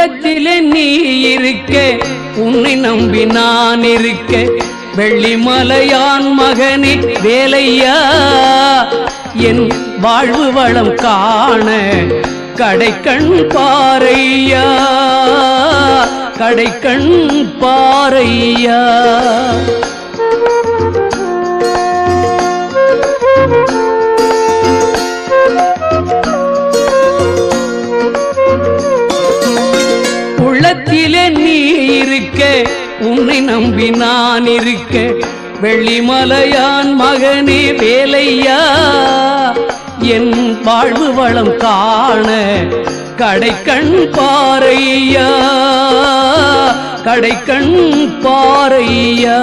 உள்ளத்திலே நீ இருக்க உன்னை நம்பி நான் இருக்க வெள்ளிமலையான் மகனே வேலையா என் வாழ்வு வளம் காண கடைக்கண் பாரையா கடைக்கண் பாரையா உள்ளத்திலே நீ இருக்க உன்னை நம்பி நான் இருக்க வெள்ளிமலையான் மகனே வேலையா என் வாழ்வு வளம் காண கடைக்கண் பாரையா கடைக்கண் பாரையா